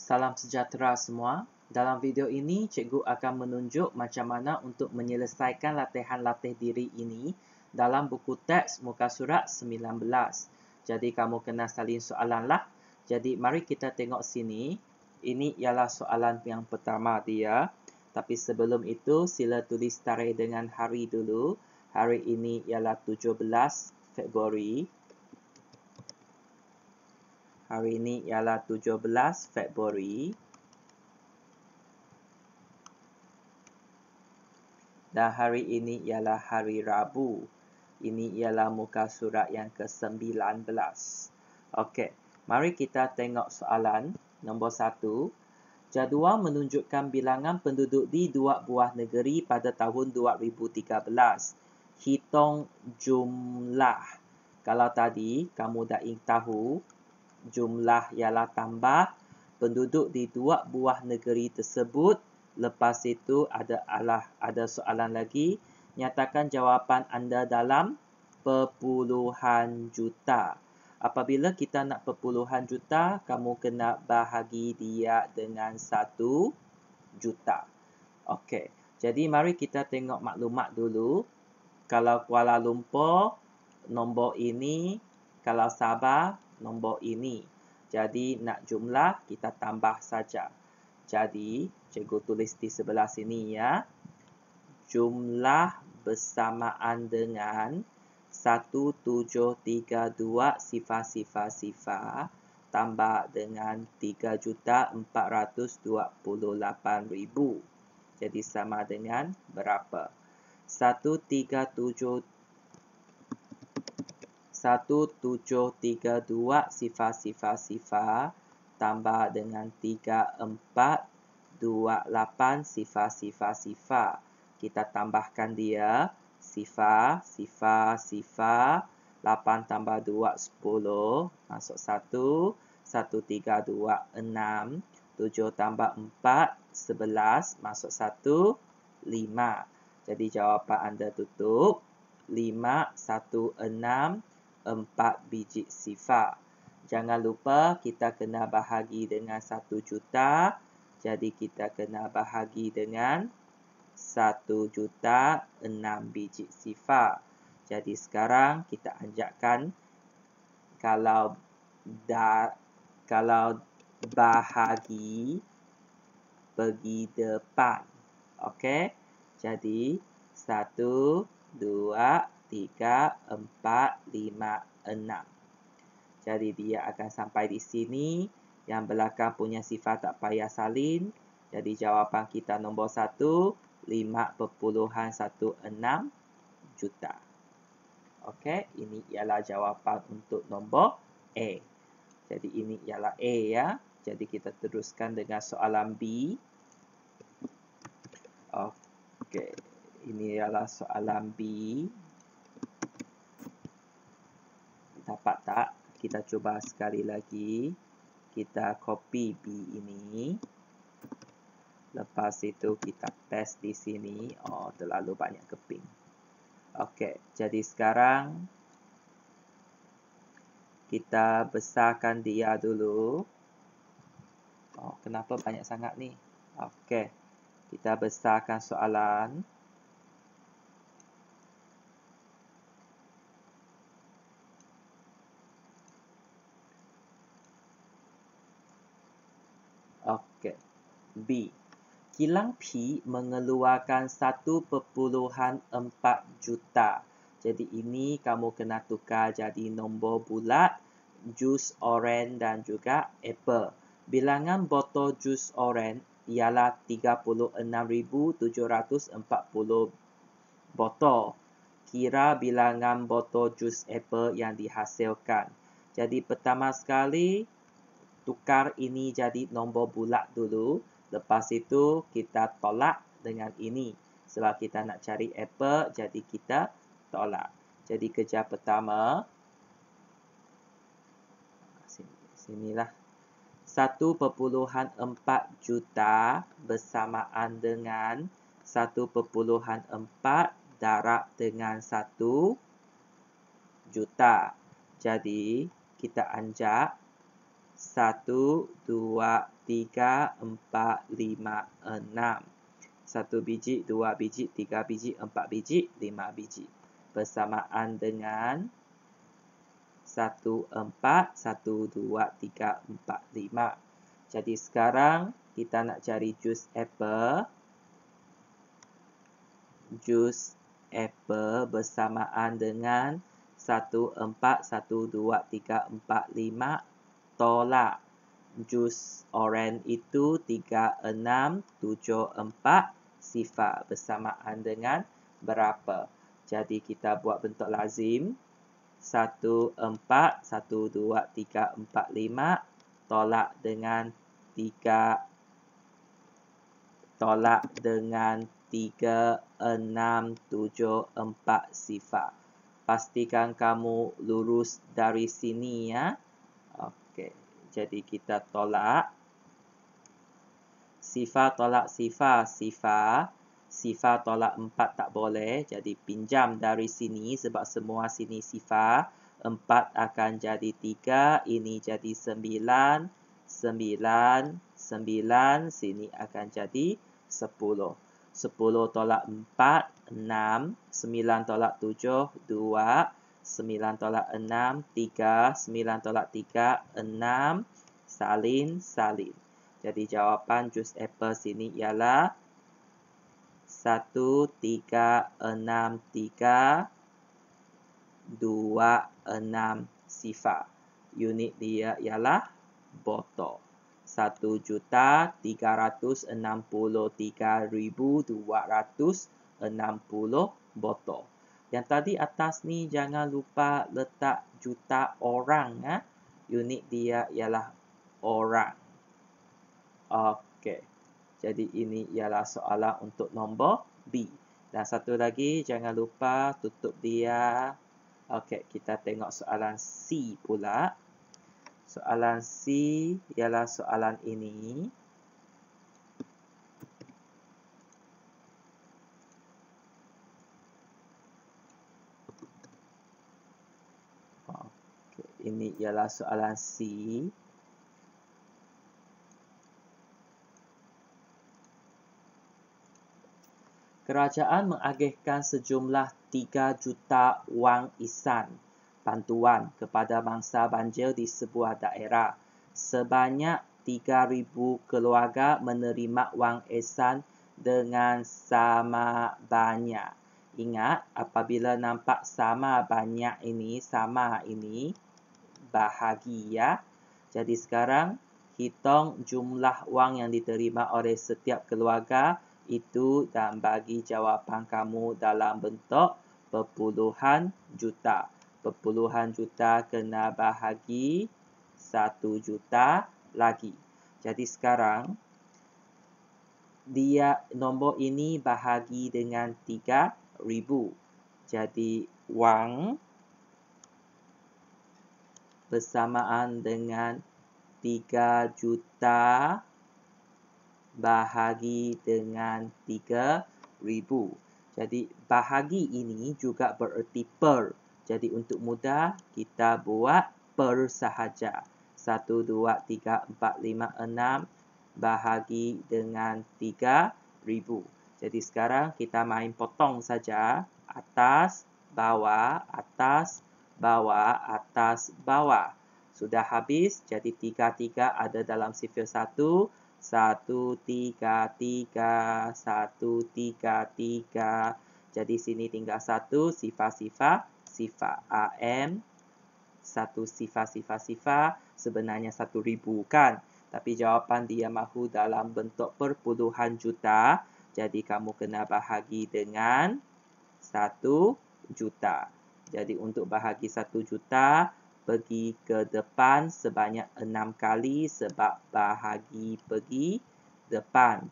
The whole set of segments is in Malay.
Salam sejahtera semua. Dalam video ini, cikgu akan menunjuk macam mana untuk menyelesaikan latihan-latih diri ini dalam buku teks muka surat 19. Jadi, kamu kena salin soalan lah. Jadi, mari kita tengok sini. Ini ialah soalan yang pertama dia. Tapi sebelum itu, sila tulis tarikh dengan hari dulu. Hari ini ialah 17 Februari. Hari ini ialah 17 Februari. Dan hari ini ialah hari Rabu. Ini ialah muka surat yang ke-19. Okey, mari kita tengok soalan nombor 1. Jadual menunjukkan bilangan penduduk di dua buah negeri pada tahun 2013. Hitung jumlah. Kalau tadi kamu dah tahu, jumlah ialah tambah penduduk di dua buah negeri tersebut. Lepas itu ada soalan lagi. Nyatakan jawapan anda dalam perpuluhan juta. Apabila kita nak perpuluhan juta, kamu kena bahagi dia dengan 1 juta. Okey. Jadi mari kita tengok maklumat dulu. Kalau Kuala Lumpur, nombor ini. Kalau Sabah, nombor ini. Jadi nak jumlah, kita tambah saja. Jadi, cikgu tulis di sebelah sini ya. Jumlah bersamaan dengan 1732 sifar tambah dengan 3.428.000. Jadi sama dengan berapa? 1732 sifar tambah dengan 3428 sifar. Kita tambahkan dia. Sifar. 8 tambah 2, 10. Masuk 1. 1, 3, 2, 6. 7 tambah 4, 11. Masuk 1, 5. Jadi jawapan anda tutup. 5, 1, 6, 4 biji sifar. Jangan lupa kita kena bahagi dengan 1 juta. Jadi kita kena bahagi dengan 1 juta 6 biji sifar. Jadi sekarang kita anjakkan kalau bahagi pergi depan. Okey. Jadi 1, 2, 3, 4, 5, 6. Jadi dia akan sampai di sini. Yang belakang punya sifar tak payah salin. Jadi jawapan kita nombor 1, 5.16 juta. Okey, ini ialah jawapan untuk nombor A. Jadi ini ialah A ya. Jadi kita teruskan dengan soalan B. Okey, ini ialah soalan B. Dapat tak? Kita cuba sekali lagi. Kita copy B ini. Lepas itu kita paste di sini. Oh, terlalu banyak keping. Okey, jadi sekarang kita besarkan dia dulu. Oh, kenapa banyak sangat ni? Okey, kita besarkan soalan. Okey, B. Kilang P mengeluarkan 1.4 juta. Jadi ini kamu kena tukar jadi nombor bulat, jus oren dan juga apple. Bilangan botol jus oren ialah 36,740 botol. Kira bilangan botol jus apple yang dihasilkan. Jadi pertama sekali, tukar ini jadi nombor bulat dulu. Lepas itu kita tolak dengan ini. Sebab kita nak cari apple, jadi kita tolak. Jadi kerja pertama. Sinilah. 1.4 juta bersamaan dengan 1.4 darab dengan 1 juta. Jadi kita anjak 1, 2, 3, 4, 5, 6. 1 biji, 2 biji, 3 biji, 4 biji, 5 biji. Bersamaan dengan 1, 4, 1, 2, 3, 4, 5. Jadi sekarang kita nak cari jus apple. Jus apple bersamaan dengan 1, 4, 1, 2, 3, 4, 5 tolak jus oren itu 3, 6, 7, 4 sifar bersamaan dengan berapa. Jadi kita buat bentuk lazim. 1, 4, 1, 2, 3, 4, 5 tolak dengan 3, 6, 7, 4 sifar. Pastikan kamu lurus dari sini ya. Okey, jadi kita tolak. Sifar tolak sifar, sifar. Sifar tolak 4 tak boleh. Jadi pinjam dari sini sebab semua sini sifar. 4 akan jadi 3. Ini jadi 9. 9. 9. Sini akan jadi 10. 10 tolak 4, 6. 9 tolak 7, 2. 9 tolak 6, 3. 9 tolak 3, 6. Salin, salin. Jadi jawapan jus apple sini ialah 1, 3, 6, 3, 2, 6 sifar. Unit dia ialah botol. 1,363,260 botol. Yang tadi atas ni jangan lupa letak juta orang. Unit dia ialah orang. Okey. Jadi ini ialah soalan untuk nombor B. Dan satu lagi jangan lupa tutup dia. Okey, kita tengok soalan C pula. Soalan C ialah soalan ini. Okey, ini ialah soalan C. Kerajaan mengagihkan sejumlah 3 juta wang ihsan bantuan kepada mangsa banjir di sebuah daerah. Sebanyak 3,000 keluarga menerima wang ihsan dengan sama banyak. Ingat, apabila nampak sama banyak ini, sama ini, bahagi ya. Jadi sekarang, hitung jumlah wang yang diterima oleh setiap keluarga itu dan bagi jawapan kamu dalam bentuk perpuluhan juta. Perpuluhan juta kena bahagi 1 juta lagi. Jadi sekarang, dia nombor ini bahagi dengan 3,000. Jadi wang bersamaan dengan 3 juta bahagi dengan 3,000. Jadi bahagi ini juga bererti per. Jadi untuk mudah kita buat per sahaja. 1, 2, 3, 4, 5, 6 bahagi dengan 3,000. Jadi sekarang kita main potong saja. Atas, bawah, atas, bawah, atas, bawah. Sudah habis. Jadi 3 ada dalam sifir 1. 1, 3, 3, 1, 3, 3. Jadi sini tinggal 1, sifar-sifar, sifar. AM, 1 sifar-sifar-sifar, sebenarnya 1,000 kan? Tapi jawapan dia mahu dalam bentuk perpuluhan juta. Jadi kamu kena bahagi dengan 1 juta. Jadi untuk bahagi 1 juta, pergi ke depan sebanyak 6 kali sebab bahagi pergi depan.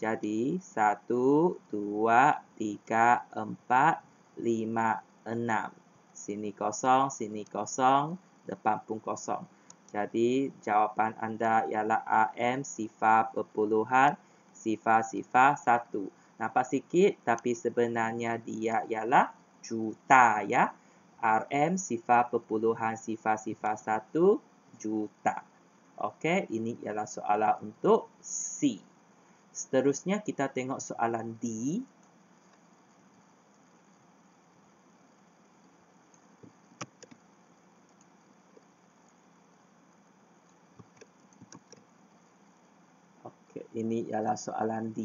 Jadi 1, 2, 3, 4, 5, 6. Sini kosong, depan pun kosong. Jadi jawapan anda ialah AM sifar perpuluhan sifar-sifar 1. Nampak sikit tapi sebenarnya dia ialah juta ya. RM sifar perpuluhan sifar-sifar 1 juta. Okey, ini ialah soalan untuk C. Seterusnya kita tengok soalan D. Okey, ini ialah soalan D.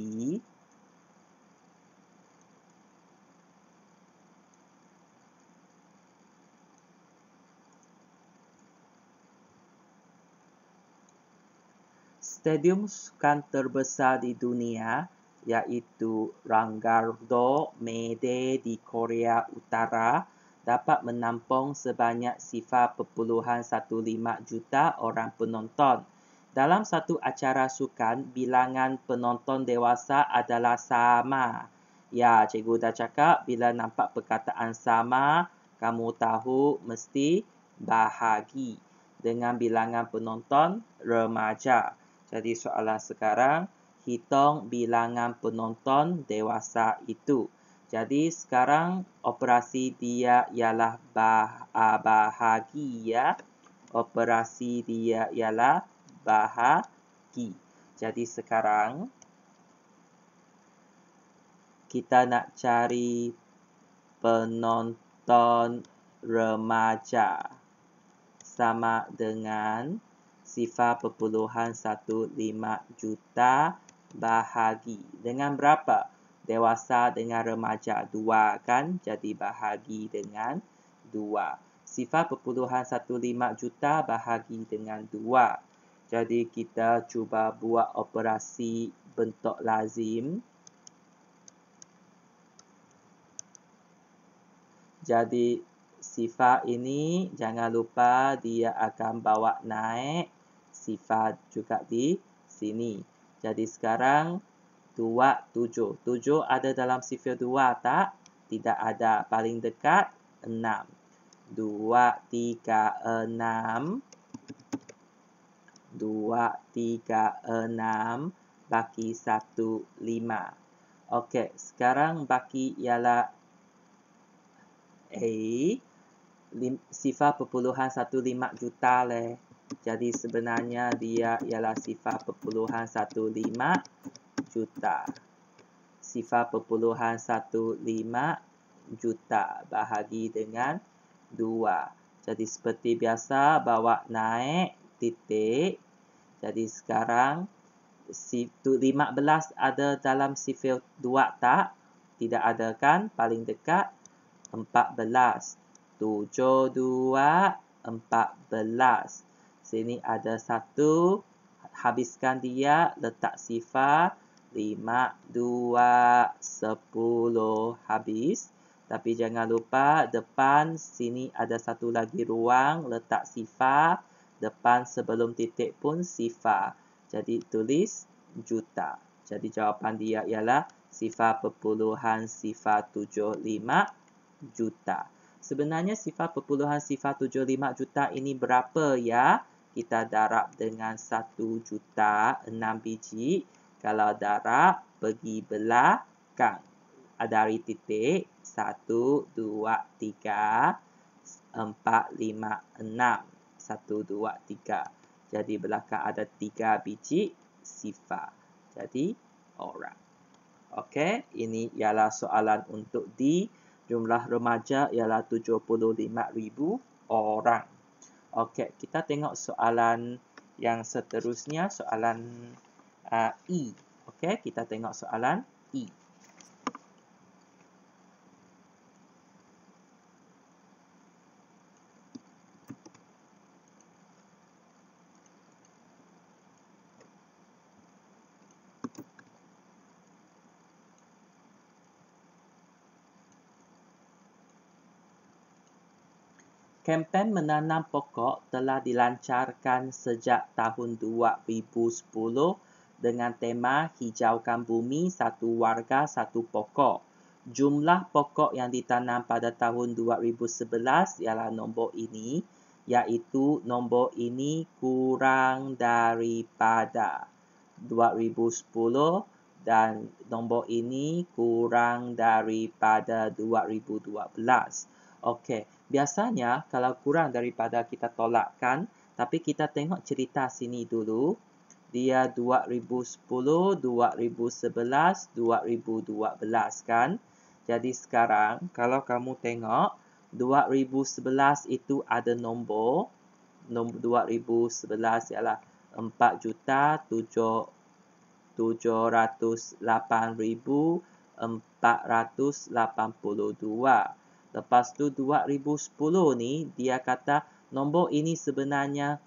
Stadium sukan terbesar di dunia iaitu Rangardo Mede di Korea Utara dapat menampung sebanyak 0.15 juta orang penonton. Dalam satu acara sukan, bilangan penonton dewasa adalah sama. Ya, cikgu dah cakap bila nampak perkataan sama, kamu tahu mesti bahagi dengan bilangan penonton remaja. Jadi soalan sekarang, hitung bilangan penonton dewasa itu. Jadi sekarang operasi dia ialah bahagi ya. Operasi dia ialah bahagi. Jadi sekarang kita nak cari penonton remaja sama dengan 0.15 juta bahagi. Dengan berapa? Dewasa dengan remaja 2 kan? Jadi bahagi dengan 2. 0.15 juta bahagi dengan 2. Jadi kita cuba buat operasi bentuk lazim. Jadi sifar ini jangan lupa dia akan bawa naik sifar juga di sini. Jadi sekarang 27. 7 ada dalam sifar 2 tak? Tidak ada. Paling dekat 6. 2, 3, 6. 2, 3, 6. Baki 1, 5. Okey, sekarang baki ialah A. 0.15 juta leh. Jadi sebenarnya dia ialah 0.15 juta. 0.15 juta bahagi dengan 2. Jadi seperti biasa bawa naik titik. Jadi sekarang 15 ada dalam sifar 2 tak? Tidak ada kan? Paling dekat 14. 7, 2, 14. Sini ada 1. Habiskan dia. Letak sifar. 5, 2, 10. Habis. Tapi jangan lupa depan sini ada satu lagi ruang. Letak sifar. Depan sebelum titik pun sifar. Jadi tulis juta. Jadi jawapan dia ialah 0.075 juta. Sebenarnya 0.075 juta ini berapa ya? Kita darab dengan 1 juta 6 biji. Kalau darab, pergi belakang. Dari titik 1, 2, 3, 4, 5, 6. 1, 2, 3. Jadi belakang ada 3 biji sifar. Jadi orang. Okey, ini ialah soalan untuk D. Jumlah remaja ialah 75,000 orang. Okey, kita tengok soalan yang seterusnya, soalan E. Okey, kita tengok soalan E. Kempen menanam pokok telah dilancarkan sejak tahun 2010 dengan tema Hijaukan Bumi, Satu Warga, Satu Pokok. Jumlah pokok yang ditanam pada tahun 2011 ialah nombor ini, iaitu nombor ini kurang daripada 2010 dan nombor ini kurang daripada 2012. Okey, biasanya kalau kurang daripada kita tolakkan, Tapi kita tengok cerita sini dulu. Dia 2010, 2011, 2012 kan. Jadi sekarang kalau kamu tengok 2011 itu ada nombor 2011 ialah 4,708,482. Lepas tu 2010 ni dia kata nombor ini sebenarnya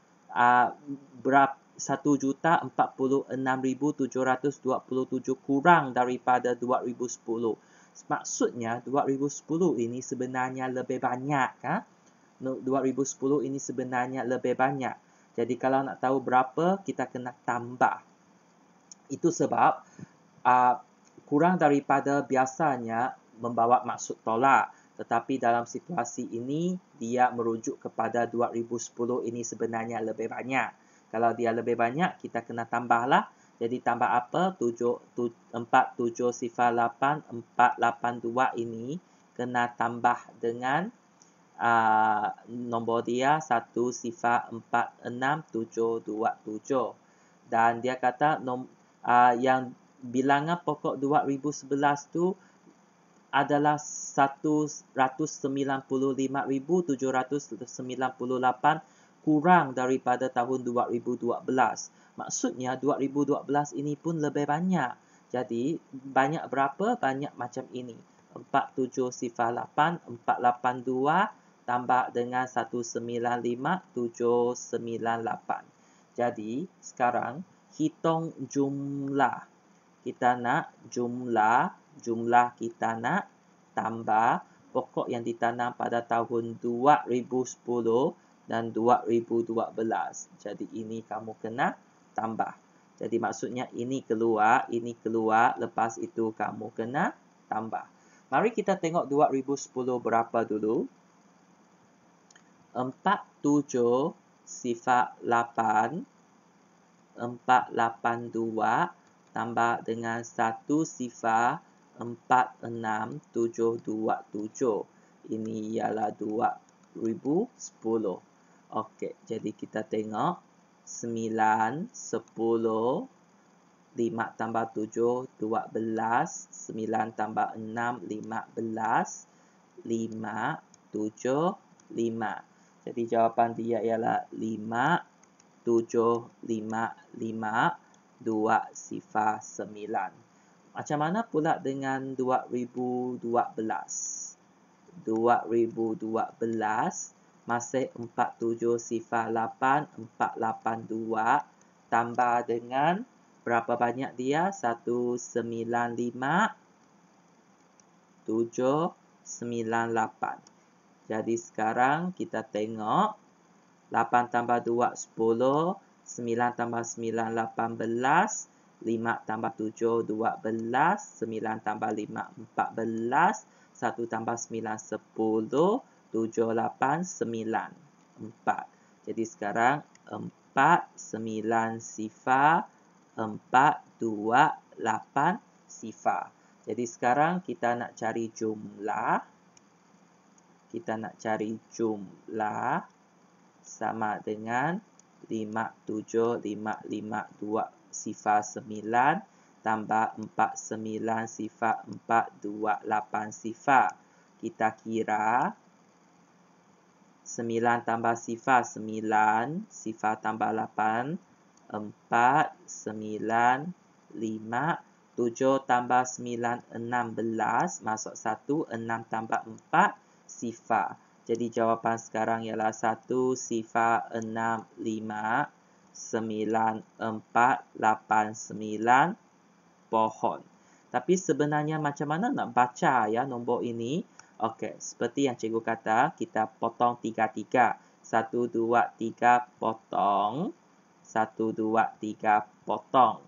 berapa 1,046,727 kurang daripada 2010. Maksudnya 2010 ini sebenarnya lebih banyak kan? 2010 ini sebenarnya lebih banyak. Jadi kalau nak tahu berapa, kita kena tambah. Itu sebab kurang daripada biasanya membawa maksud tolak. Tetapi dalam situasi ini, dia merujuk kepada 2010 ini sebenarnya lebih banyak. Kalau dia lebih banyak, kita kena tambahlah. Jadi tambah apa? 4708,482 ini kena tambah dengan nombor dia 1,46727. Dan dia kata yang bilangan pokok 2011 tu adalah 195,798 kurang daripada tahun 2012. Maksudnya 2012 ini pun lebih banyak. Jadi banyak berapa? Banyak macam ini. 4708, 482 tambah dengan 195,798. Jadi sekarang hitung jumlah. Kita nak jumlah kita nak tambah pokok yang ditanam pada tahun 2010 dan 2012. Jadi ini kamu kena tambah. Jadi maksudnya ini keluar, lepas itu kamu kena tambah. Mari kita tengok 2010 berapa dulu. 4708 482 tambah dengan 1,46,727. Ini ialah 2010. Okey, jadi kita tengok 9, 10, 5 tambah 7, 12, 9 tambah 6, 15, 5, 7, 5. Jadi jawapan dia ialah 5,755,209. Macam mana pula dengan 2012? 2012 masih 4708,482 tambah dengan berapa banyak dia? 195,798. Jadi sekarang kita tengok 8 tambah 2, 10. 9 tambah 9, 18. 5 tambah 7, 12. 9 tambah 5, 14. 1 tambah 9, 10. 7, 8, 9. 4. Jadi sekarang 4, 9, sifar. 4, 2, 8, sifar. Jadi sekarang kita nak cari jumlah. Sama dengan 57552 sifar 9 tambah 49 sifar 428 sifar. Kita kira 9 tambah sifar 9, sifar tambah 8, 4, 9, 5, 7 tambah 9, 16, masuk 1, 6 tambah 4, sifar. Jadi jawapan sekarang ialah 1, sifar 6, 5, 9, 4, 8, 9, pohon. Tapi sebenarnya macam mana nak baca ya nombor ini? Okey, seperti yang cikgu kata, kita potong 3-3. 1, 2, 3, potong. 1, 2, 3, potong.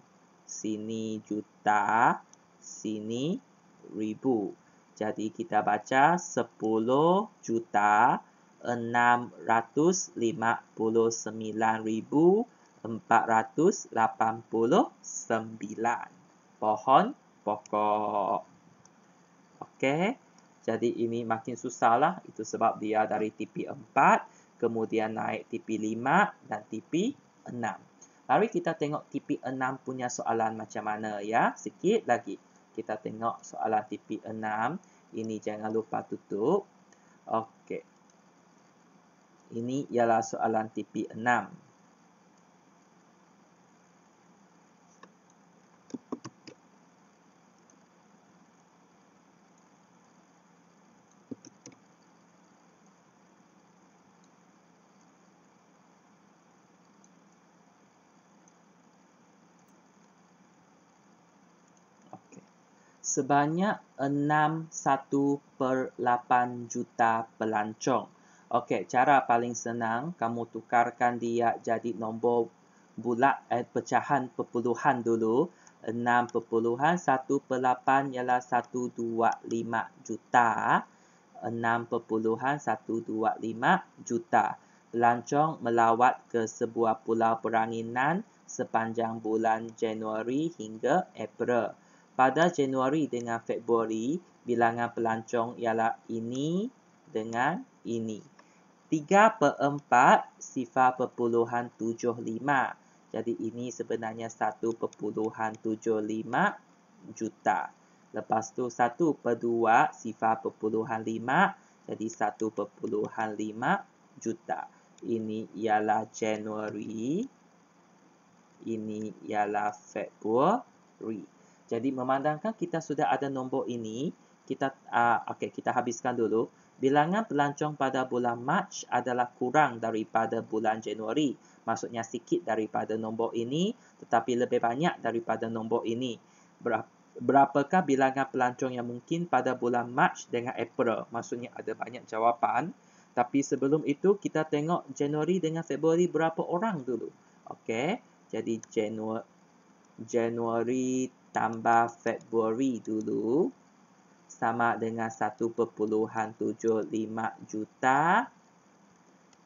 Sini juta, sini ribu. Jadi kita baca 10,659,489. Pohon pokok. Okey. Jadi ini makin susah lah. Itu sebab dia dari TP 4. kemudian naik TP 5 dan TP 6. Mari kita tengok TP 6 punya soalan macam mana ya. Sikit lagi. Kita tengok soalan TP 6. Ini jangan lupa tutup. Okey. Ini ialah soalan TP 6. Sebanyak 61/8 juta pelancong. Okey, cara paling senang, kamu tukarkan dia jadi nombor bulat, pecahan perpuluhan dulu. 6/1/8 ialah 125 juta. 6/125 juta. Pelancong melawat ke sebuah pulau peranginan sepanjang bulan Januari hingga April. Pada Januari dengan Februari, bilangan pelancong ialah ini dengan ini. 3/4 0.75. Jadi ini sebenarnya 1.75 juta. Lepas tu 1/2 0.5. Jadi 1.5 juta. Ini ialah Januari. Ini ialah Februari. Jadi memandangkan kita sudah ada nombor ini, kita habiskan dulu. Bilangan pelancong pada bulan Mac adalah kurang daripada bulan Januari. Maksudnya sikit daripada nombor ini, tetapi lebih banyak daripada nombor ini. Berapakah bilangan pelancong yang mungkin pada bulan Mac dengan April? Maksudnya ada banyak jawapan. Tapi sebelum itu, kita tengok Januari dengan Februari berapa orang dulu. Okey, jadi Januari tambah Februari dulu sama dengan 1.75 juta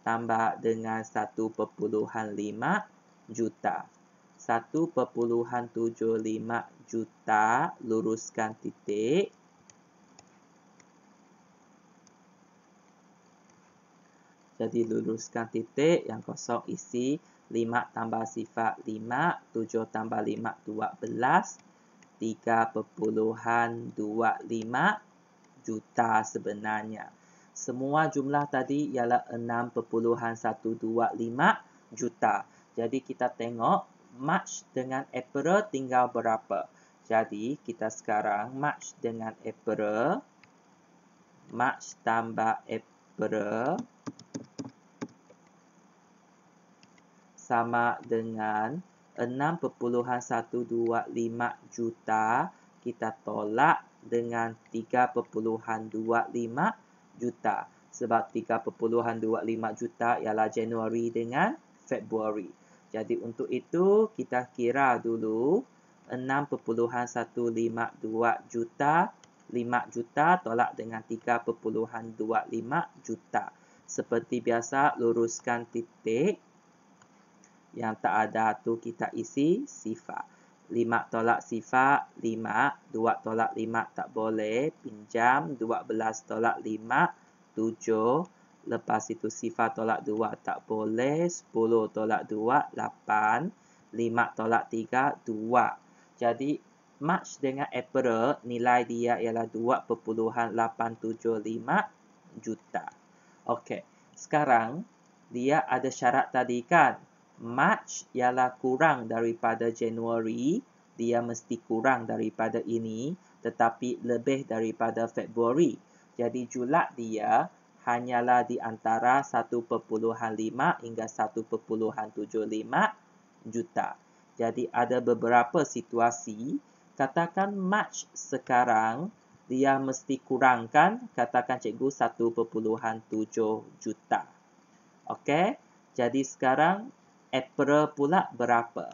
tambah dengan 1.5 juta. 1.75 juta luruskan titik. Jadi luruskan titik, yang kosong isi 5 tambah sifar 5, 7 tambah 5, 12, 3.25 juta sebenarnya. Semua jumlah tadi ialah 6.125 juta. Jadi kita tengok Mac dengan April tinggal berapa. Jadi kita sekarang Mac dengan April. Mac tambah April sama dengan 6.125 juta. Kita tolak dengan 3.25 juta. Sebab 3.25 juta ialah Januari dengan Februari. Jadi untuk itu kita kira dulu 6.152 juta. 5 juta tolak dengan 3.25 juta. Seperti biasa luruskan titik. Yang tak ada tu kita isi sifar. 5 tolak sifar 5. 2 tolak 5 tak boleh. Pinjam 12 tolak 5 7. Lepas itu sifar tolak 2 tak boleh. 10 tolak 2 8. 5 tolak 3 2. Jadi Mac dengan April nilai dia ialah 2.875 juta. Okey. Sekarang dia ada syarat tadi kan. Mac ialah kurang daripada Januari, dia mesti kurang daripada ini, tetapi lebih daripada Februari. Jadi julat dia hanyalah di antara 1.5 hingga 1.75 juta. Jadi ada beberapa situasi, katakan Mac sekarang dia mesti kurangkan, katakan cikgu 1.7 juta. Okey, jadi sekarang April pula berapa?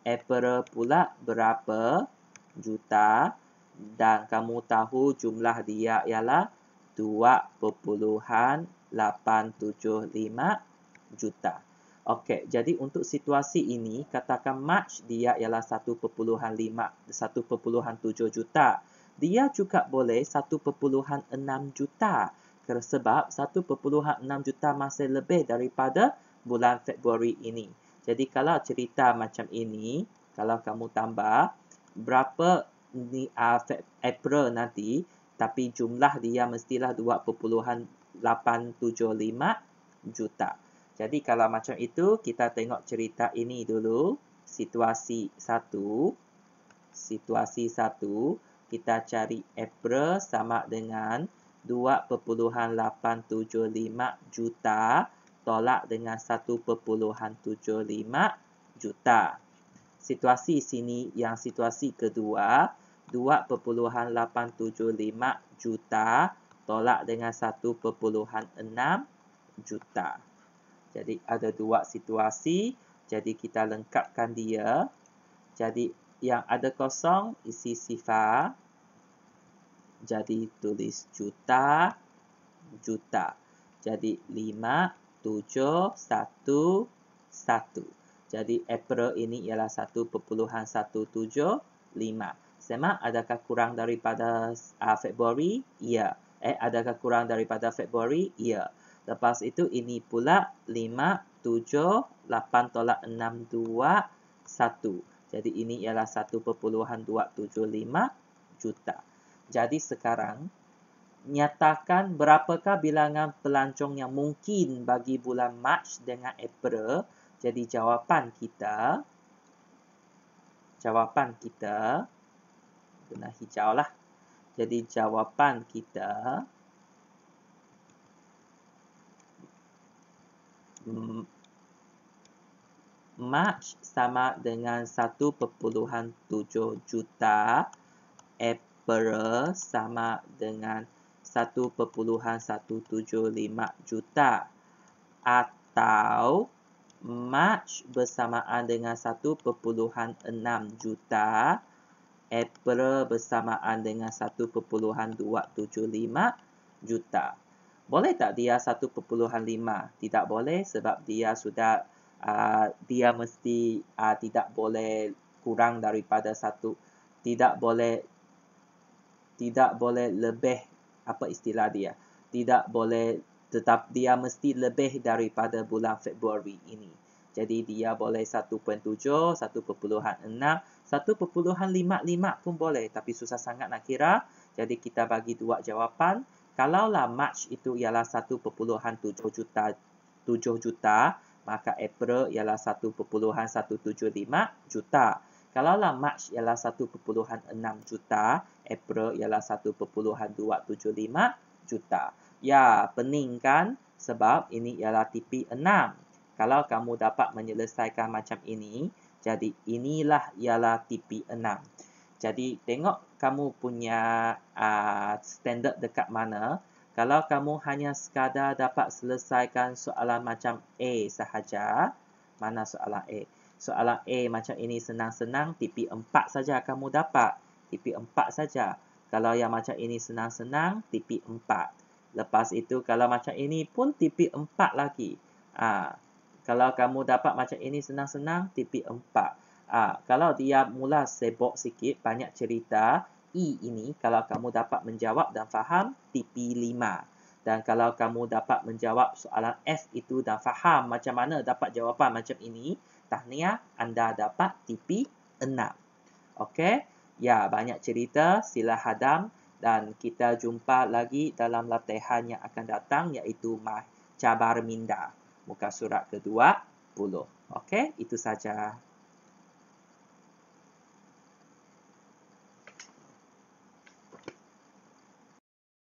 April pula berapa juta? Dan kamu tahu jumlah dia ialah 2.875 juta. Okey, jadi untuk situasi ini, katakan Mac dia ialah 1.7 juta. Dia juga boleh 1.6 juta. sebab 1.6 juta masih lebih daripada bulan Februari ini. Jadi kalau cerita macam ini, kalau kamu tambah berapa ni April nanti, tapi jumlah dia mestilah 2.875 juta. Jadi kalau macam itu, kita tengok cerita ini dulu. Situasi 1. Situasi 1, kita cari April sama dengan 2.875 juta tolak dengan 1.75 juta. Situasi sini yang situasi kedua, 2.875 juta tolak dengan 1.6 juta. Jadi ada dua situasi, jadi kita lengkapkan dia. Jadi yang ada kosong isi sifar. Jadi tulis juta, juta. Jadi 5, 7, 1, 1. Jadi April ini ialah 1.175. Sama, adakah kurang daripada Februari? Ya. Adakah kurang daripada Februari? Ya. Lepas itu ini pula 5, 7, 8 tolak 6, 2, 1. Jadi ini ialah 1.275 juta. Jadi sekarang, nyatakan berapakah bilangan pelancong yang mungkin bagi bulan Mac dengan April. Jadi jawapan kita guna hijau lah. Jadi jawapan kita March sama dengan 1.7 juta, April sama dengan 1.175 juta, atau March bersamaan dengan 1.6 juta, April bersamaan dengan 1.275 juta. Boleh tak dia 1.5? Tidak boleh sebab dia sudah dia mesti tidak boleh kurang daripada 1. Tidak boleh lebih, apa istilah dia? Tidak boleh, tetap dia mesti lebih daripada bulan Februari ini. Jadi dia boleh 1.7, 1.6, 1.55 pun boleh. Tapi susah sangat nak kira. Jadi kita bagi dua jawapan. Kalaulah March itu ialah 1.7 juta, maka April ialah 1.175 juta. Kalaulah March ialah 1.6 juta, April ialah 1.275 juta. Ya, pening kan? Sebab ini ialah TP6. Kalau kamu dapat menyelesaikan macam ini, jadi inilah ialah TP6. Jadi tengok kamu punya standard dekat mana. Kalau kamu hanya sekadar dapat selesaikan soalan macam A sahaja, mana soalan A? Soalan A macam ini senang-senang, TP4 saja kamu dapat. TP4 saja. Kalau yang macam ini senang-senang, TP4. Lepas itu kalau macam ini pun TP4 lagi. Kalau kamu dapat macam ini senang-senang, TP4. Kalau dia mula sibuk sikit, banyak cerita, E ini kalau kamu dapat menjawab dan faham, TP5. Dan kalau kamu dapat menjawab soalan F itu dan faham macam mana dapat jawapan macam ini, tahniah, anda dapat TP6. Okey? Ya, banyak cerita, sila hadam. Dan kita jumpa lagi dalam latihan yang akan datang, iaitu cabar minda. Muka surat ke-20. Okey? Itu saja.